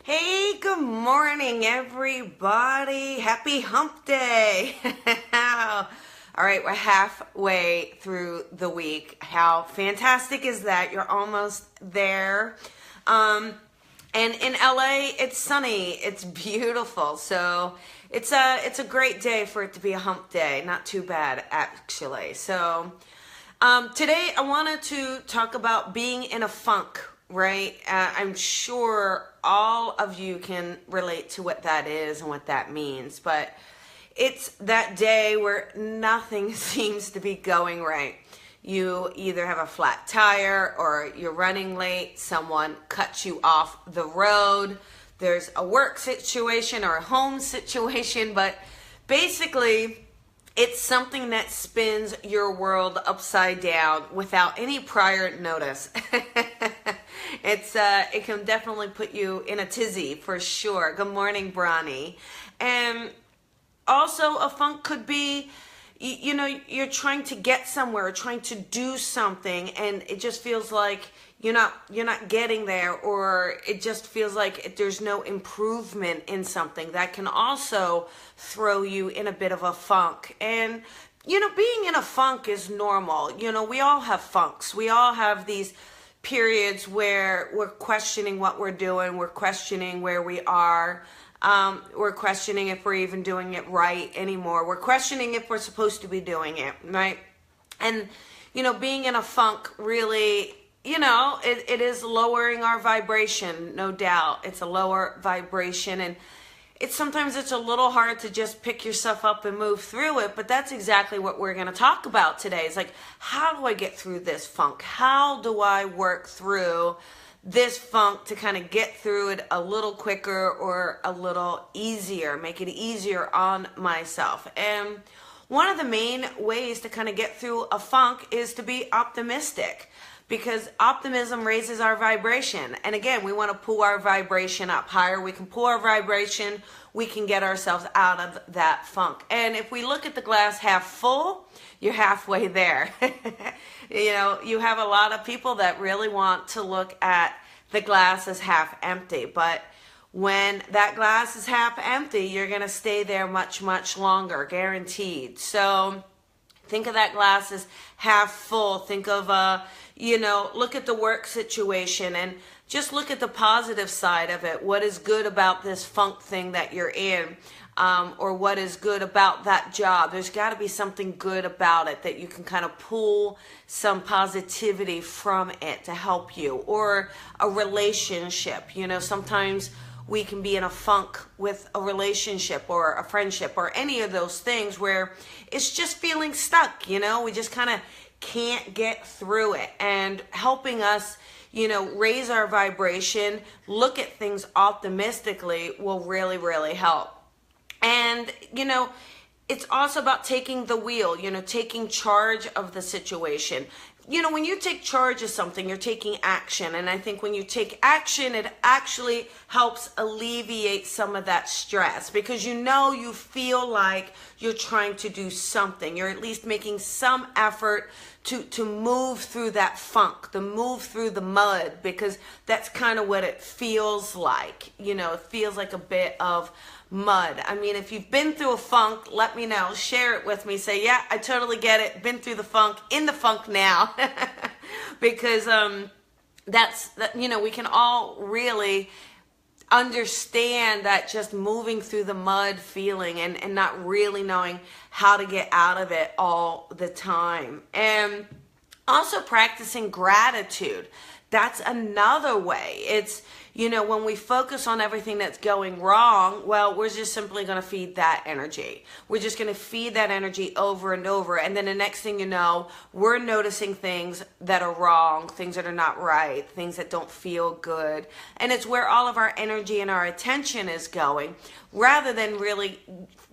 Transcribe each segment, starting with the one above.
Hey, good morning, everybody. Happy hump day. All right, we're halfway through the week. How fantastic is that? You're almost there. And in LA, it's sunny. It's beautiful. So it's a great day for it to be a hump day. Not too bad, actually. So today I wanted to talk about being in a funk, right? I'm sure all of you can relate to what that is and what that means, but it's that day where nothing seems to be going right. You either have a flat tire or you're running late, someone cuts you off the road, there's a work situation or a home situation, but basically it's something that spins your world upside down without any prior notice. It can definitely put you in a tizzy for sure. Good morning, Bronny. And also a funk could be, you're trying to get somewhere, trying to do something, and it just feels like you're not getting there, or it just feels like there's no improvement in something. That can also throw you in a bit of a funk. And being in a funk is normal. We all have funks. We all have these periods where we're questioning what we're doing, we're questioning where we are. We're questioning if we're even doing it right anymore. We're questioning if we're supposed to be doing it, right? And, being in a funk really, it is lowering our vibration, no doubt. It's a lower vibration, and sometimes it's a little hard to just pick yourself up and move through it, but that's exactly what we're going to talk about today. It's like, how do I get through this funk? How do I work through this funk to kind of get through it a little quicker or a little easier, make it easier on myself? And one of the main ways to kind of get through a funk is to be optimistic, because optimism raises our vibration. And again, we want to pull our vibration up higher. We can pull our vibration, we can get ourselves out of that funk. And if we look at the glass half full, you're halfway there. You have a lot of people that really want to look at the glass as half empty, but when that glass is half empty, you're going to stay there much, much longer, guaranteed. So think of that glass as half full. Think of, look at the work situation and just look at the positive side of it. What is good about this funk thing that you're in? Or what is good about that job? There's got to be something good about it that you can kind of pull some positivity from it to help you. Or a relationship. Sometimes we can be in a funk with a relationship or a friendship or any of those things where it's just feeling stuck. We just kind of can't get through it. And helping us raise our vibration, look at things optimistically will really, really help. And, it's also about taking the wheel, taking charge of the situation. When you take charge of something, you're taking action. And I think when you take action, it actually helps alleviate some of that stress, because you feel like you're trying to do something. You're at least making some effort to move through that funk, to move through the mud, because that's kind of what it feels like. It feels like a bit of mud. I mean, if you've been through a funk, let me know. Share it with me. Say, yeah, I totally get it. Been through the funk, in the funk now. Because we can all really understand that just moving through the mud feeling and not really knowing how to get out of it all the time. And also practicing gratitude. That's another way. It's, when we focus on everything that's going wrong, well, we're just simply going to feed that energy. We're just going to feed that energy over and over. And then the next thing you know, we're noticing things that are wrong, things that are not right, things that don't feel good. And it's where all of our energy and our attention is going, rather than really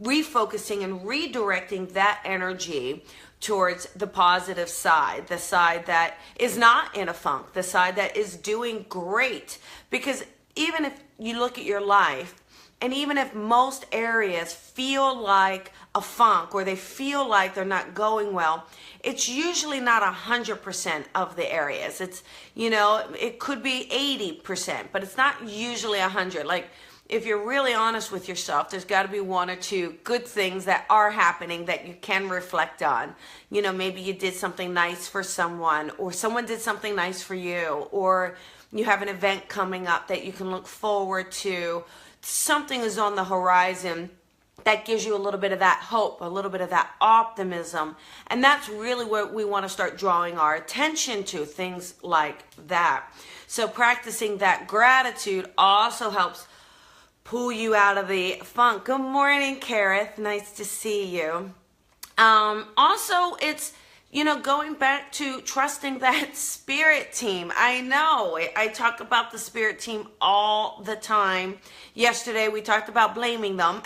refocusing and redirecting that energy towards the positive side, the side that is not in a funk, the side that is doing great. Because even if you look at your life And even if most areas feel like a funk or they feel like they're not going well, it's usually not 100% of the areas. It's, it could be 80%, but it's not usually 100. Like, if you're really honest with yourself, there's got to be one or two good things that are happening that you can reflect on. Maybe you did something nice for someone, or someone did something nice for you, or you have an event coming up that you can look forward to. Something is on the horizon that gives you a little bit of that hope, a little bit of that optimism. And that's really what we want to start drawing our attention to, things like that. So practicing that gratitude also helps pull you out of the funk. Good morning, Kareth. Nice to see you. Also, it's, going back to trusting that spirit team. I know I talk about the spirit team all the time. Yesterday, we talked about blaming them.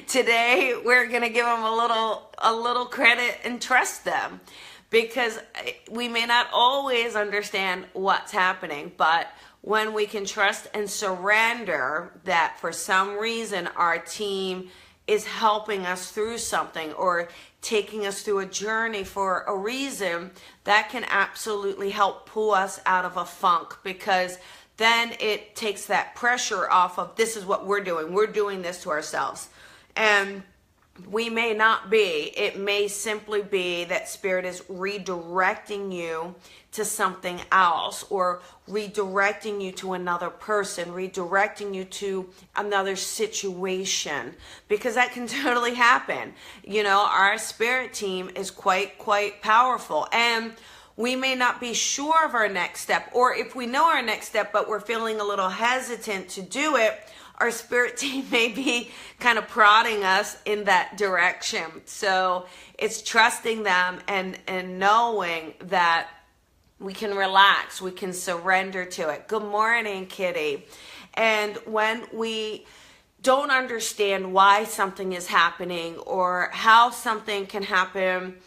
Today, we're going to give them a little credit and trust them, because we may not always understand what's happening, but when we can trust and surrender that for some reason our team is helping us through something or taking us through a journey for a reason, that can absolutely help pull us out of a funk, because then it takes that pressure off of, this is what we're doing. We're doing this to ourselves. And we may not be. It may simply be that Spirit is redirecting you to something else, or redirecting you to another person, redirecting you to another situation, because that can totally happen. Our spirit team is quite powerful, and we may not be sure of our next step, or if we know our next step but we're feeling a little hesitant to do it, our spirit team may be kind of prodding us in that direction. So it's trusting them and knowing that we can relax, we can surrender to it. Good morning, Kitty. And when we don't understand why something is happening or how something can happen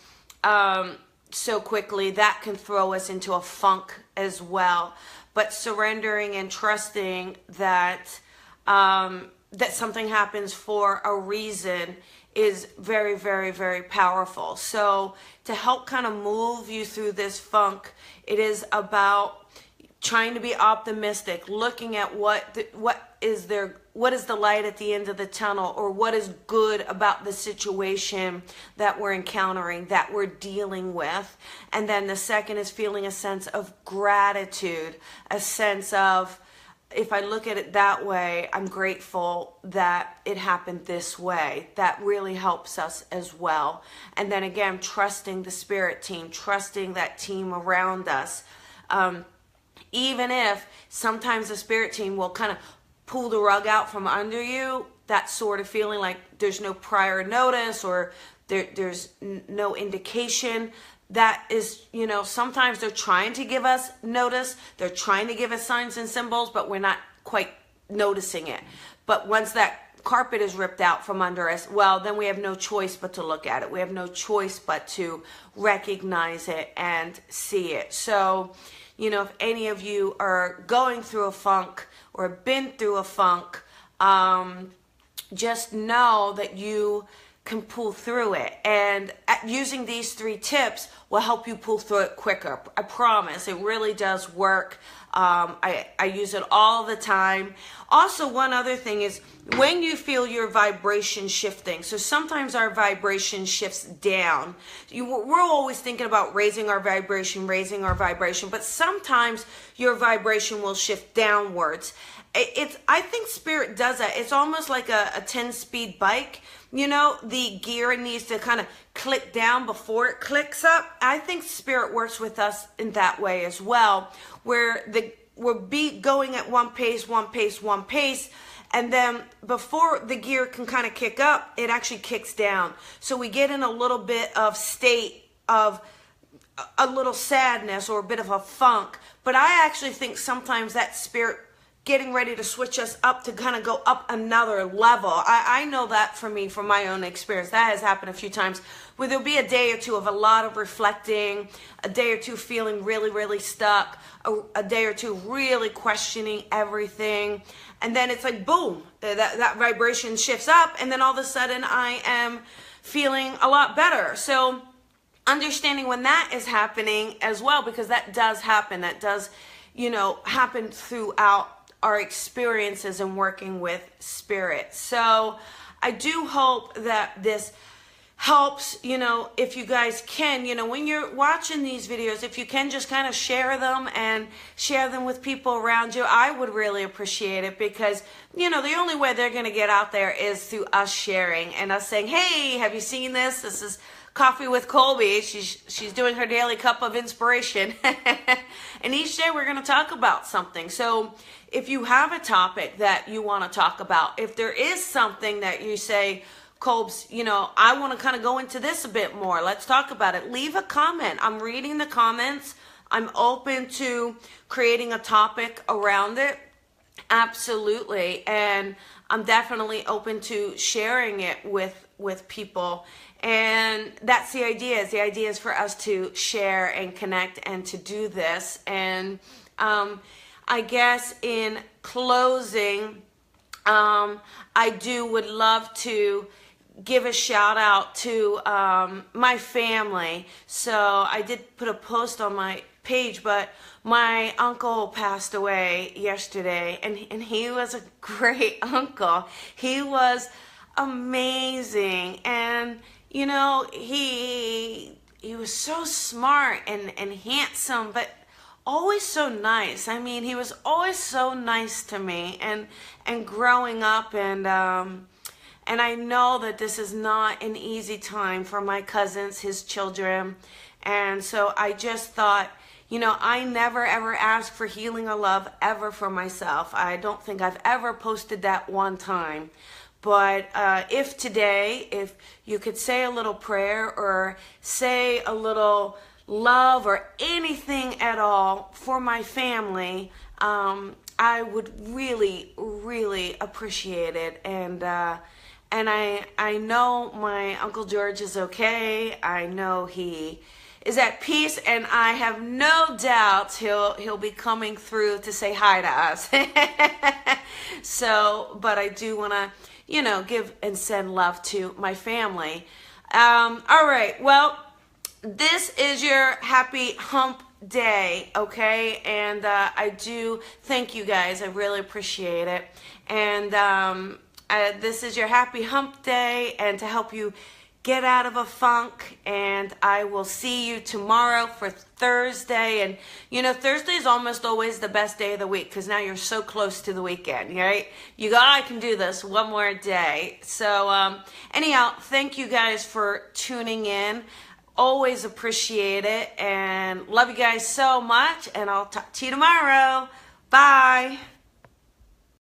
so quickly, that can throw us into a funk as well. But surrendering and trusting that that something happens for a reason is very, very, very powerful. So to help kind of move you through this funk, it is about trying to be optimistic, looking at what is the light at the end of the tunnel, or what is good about the situation that we're encountering, that we're dealing with. And then the second is feeling a sense of gratitude, a sense of, if I look at it that way, I'm grateful that it happened this way. That really helps us as well. And then again, trusting the spirit team, trusting that team around us. Even if sometimes the spirit team will kind of pull the rug out from under you, that sort of feeling like there's no prior notice, or there's no indication. That is, sometimes they're trying to give us notice. They're trying to give us signs and symbols, but we're not quite noticing it. But once that carpet is ripped out from under us, well, then we have no choice but to look at it. We have no choice but to recognize it and see it. So, if any of you are going through a funk or been through a funk, just know that you can pull through it, and using these 3 tips will help you pull through it quicker. I promise, it really does work. I use it all the time. Also, one other thing is when you feel your vibration shifting. So sometimes our vibration shifts down. We're always thinking about raising our vibration, but sometimes your vibration will shift downwards. I think Spirit does that. It's almost like a 10-speed bike. The gear needs to kind of click down before it clicks up. I think Spirit works with us in that way as well, where we're going at one pace, and then before the gear can kind of kick up, it actually kicks down. So we get in a little bit of state of a little sadness or a bit of a funk. But I actually think sometimes that Spirit getting ready to switch us up to kind of go up another level. I know that for me, from my own experience, that has happened a few times, where there'll be a day or two of a lot of reflecting, a day or two feeling really, really stuck, a day or two really questioning everything. And then it's like, boom, that vibration shifts up, and then all of a sudden I am feeling a lot better. So understanding when that is happening as well, because that does happen. That does, happen throughout our experiences and working with spirit. So I do hope that this helps, if you guys can, when you're watching these videos, if you can just kind of share them and share them with people around you, I would really appreciate it, because, the only way they're going to get out there is through us sharing and us saying, hey, have you seen this? This is Coffee with Colby. She's doing her daily cup of inspiration. And each day we're going to talk about something. So if you have a topic that you want to talk about, if there is something that you say, Colbs, I want to kind of go into this a bit more, let's talk about it, leave a comment. I'm reading the comments. I'm open to creating a topic around it. Absolutely. And I'm definitely open to sharing it with people. And that's the idea. The idea is for us to share and connect and to do this. And I guess in closing, I would love to give a shout out to my family. So I did put a post on my page, but my uncle passed away yesterday, and he was a great uncle. He was amazing, and he was so smart and handsome, but always so nice. I mean, he was always so nice to me, and growing up, and I know that this is not an easy time for my cousins, his children, and so I just thought, I never ever asked for healing or love ever for myself. I don't think I've ever posted that one time. But if today, if you could say a little prayer or say a little love or anything at all for my family, I would really, really appreciate it. And I know my Uncle George is okay. I know he is at peace, and I have no doubt he'll be coming through to say hi to us. So, but I do want to, give and send love to my family. All right. Well, this is your happy hump day. Okay. And, I do thank you guys. I really appreciate it. And, this is your happy hump day, and to help you get out of a funk. And I will see you tomorrow for Thursday. And Thursday is almost always the best day of the week, because now you're so close to the weekend, right? You go, I can do this one more day. So anyhow, thank you guys for tuning in. Always appreciate it, and love you guys so much, and I'll talk to you tomorrow. Bye.